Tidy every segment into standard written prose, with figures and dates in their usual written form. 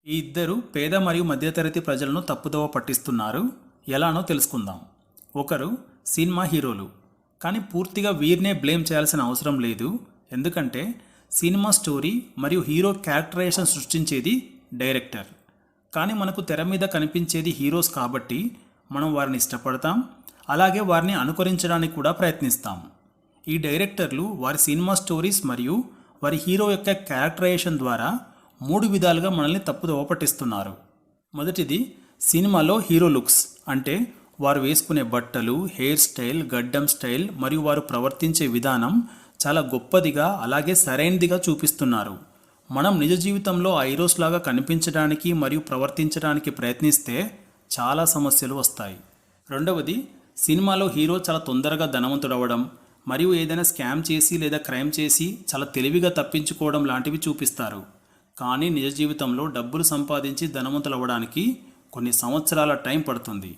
ఈ ఇద్దరు పేద మరియు మధ్యతరగతి ప్రజలను తప్పుదోవ పట్టిస్తున్నారు. ఎలానో తెలుసుకుందాం. ఒకరు సినిమా హీరోలు. కానీ పూర్తిగా వీరినే బ్లేమ్ చేయాల్సిన అవసరం లేదు. ఎందుకంటే సినిమా స్టోరీ మరియు హీరో క్యారెక్టరైజేషన్ సృష్టించేది డైరెక్టర్. కానీ మనకు తెర మీద కనిపించేది హీరోస్ కాబట్టి మనం వారిని ఇష్టపడతాం, అలాగే వారిని అనుకరించడానికి కూడా ప్రయత్నిస్తాం. ఈ డైరెక్టర్లు వారి సినిమా స్టోరీస్ మరియు వారి హీరో యొక్క క్యారెక్టరైజేషన్ ద్వారా 3 విధాలుగా మనల్ని తప్పుదోవ పట్టిస్తున్నారు. మొదటిది సినిమాలో హీరో లుక్స్, అంటే వారు వేసుకునే బట్టలు, హెయిర్ స్టైల్, గడ్డం స్టైల్ మరియు వారు ప్రవర్తించే విధానం చాలా గొప్పదిగా అలాగే సరైనదిగా చూపిస్తున్నారు. మనం నిజ జీవితంలో ఆ హీరోస్ లాగా కనిపించడానికి మరియు ప్రవర్తించడానికి ప్రయత్నిస్తే చాలా సమస్యలు వస్తాయి. రెండవది సినిమాలో హీరో చాలా తొందరగా ధనవంతుడవడం మరియు ఏదైనా స్కామ్ చేసి లేదా క్రైమ్ చేసి చాలా తెలివిగా తప్పించుకోవడం లాంటివి చూపిస్తారు. కానీ నిజ జీవితంలో డబ్బులు సంపాదించి ధనవంతులు అవ్వడానికి కొన్ని సంవత్సరాల టైం పడుతుంది.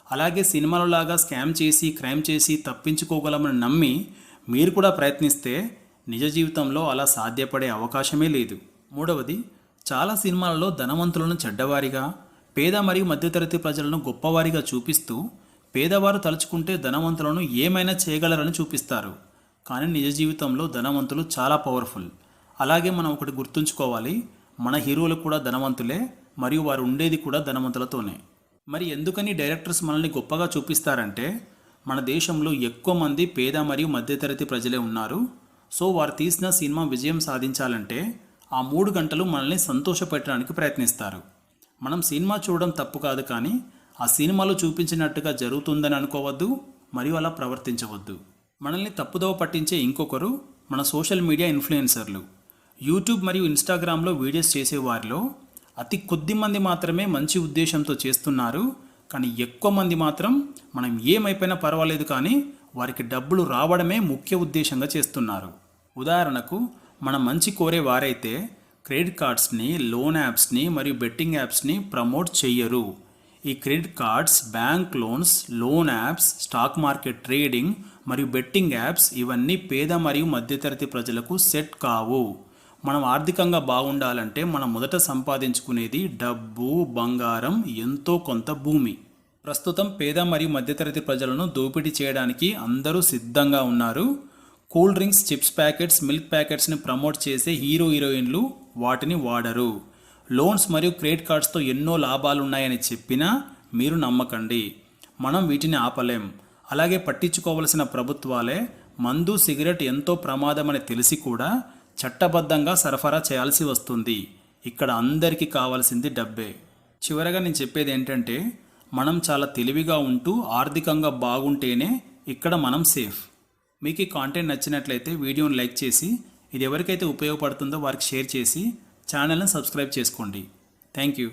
అలాగే సినిమాలలాగా స్కామ్ చేసి క్రైమ్ చేసి తప్పించుకోగలమని నమ్మి మీరు కూడా ప్రయత్నిస్తే నిజ జీవితంలో అలా సాధ్యపడే అవకాశమే లేదు. మూడవది, చాలా సినిమాలలో ధనవంతులను చెడ్డవారిగా, పేద మరియు మధ్యతరగతి ప్రజలను గొప్పవారిగా చూపిస్తూ పేదవారు తలుచుకుంటే ధనవంతులను ఏమైనా చేయగలరని చూపిస్తారు. కానీ నిజ జీవితంలో ధనవంతులు చాలా పవర్ఫుల్. అలాగే మనం ఒకటి గుర్తుంచుకోవాలి, మన హీరోలు కూడా ధనవంతులే మరియు వారు ఉండేది కూడా ధనవంతులతోనే. మరి ఎందుకని డైరెక్టర్స్ మనల్ని గొప్పగా చూపిస్తారంటే మన దేశంలో ఎక్కువ మంది పేద మరియు మధ్యతరగతి ప్రజలే ఉన్నారు. సో వారు తీసిన సినిమా విజయం సాధించాలంటే ఆ 3 గంటలు మనల్ని సంతోషపెట్టడానికి ప్రయత్నిస్తారు. మనం సినిమా చూడడం తప్పు కాదు, కానీ ఆ సినిమాలో చూపించినట్టుగా జరుగుతుందని అనుకోవద్దు మరియు అలా ప్రవర్తించవద్దు. మనల్ని తప్పుదోవ పట్టించే ఇంకొకరు మన సోషల్ మీడియా ఇన్ఫ్లుయెన్సర్లు. యూట్యూబ్ మరియు ఇన్స్టాగ్రామ్లో వీడియోస్ చేసేవారిలో అతి కొద్ది మంది మాత్రమే మంచి ఉద్దేశంతో చేస్తున్నారు. కానీ ఎక్కువ మంది మాత్రం మనం ఏమైపోయినా పర్వాలేదు కానీ వారికి డబ్బులు రావడమే ముఖ్య ఉద్దేశంగా చేస్తున్నారు. ఉదాహరణకు మనం మంచి కోరే వారైతే క్రెడిట్ కార్డ్స్ని, లోన్ యాప్స్ని మరియు బెట్టింగ్ యాప్స్ని ప్రమోట్ చెయ్యరు. ఈ credit cards, bank loans, loan apps, stock market trading మరియు బెట్టింగ్ యాప్స్ ఇవన్నీ పేద మరియు మధ్యతరగతి ప్రజలకు సెట్ కావు. మనం ఆర్థికంగా బాగుండాలంటే మనం మొదట సంపాదించుకునేది డబ్బు, బంగారం, ఎంతో కొంత భూమి. ప్రస్తుతం పేద మరియు మధ్యతరగతి ప్రజలను దోపిడీ చేయడానికి అందరూ సిద్ధంగా ఉన్నారు. Cool drinks, chips packets, milk ప్యాకెట్స్ని ప్రమోట్ చేసే హీరోయిన్లు వాటిని వాడరు. లోన్స్ మరియు క్రెడిట్ కార్డ్స్తో ఎన్నో లాభాలున్నాయని చెప్పినా మీరు నమ్మకండి. మనం వీటిని ఆపలేం. అలాగే పట్టించుకోవలసిన ప్రభుత్వాలే మందు, సిగరెట్ ఎంతో ప్రమాదమని తెలిసి కూడా చట్టబద్ధంగా సరఫరా చేయాల్సి వస్తుంది. ఇక్కడ అందరికీ కావాల్సింది డబ్బే. చివరగా నేను చెప్పేది ఏంటంటే మనం చాలా తెలివిగా ఉంటూ ఆర్థికంగా బాగుంటేనే ఇక్కడ మనం సేఫ్. మీకు ఈ కాంటెంట్ నచ్చినట్లయితే వీడియోని లైక్ చేసి, ఇది ఎవరికైతే ఉపయోగపడుతుందో వారికి షేర్ చేసి ఛానల్ని సబ్స్క్రైబ్ చేసుకోండి. Thank you.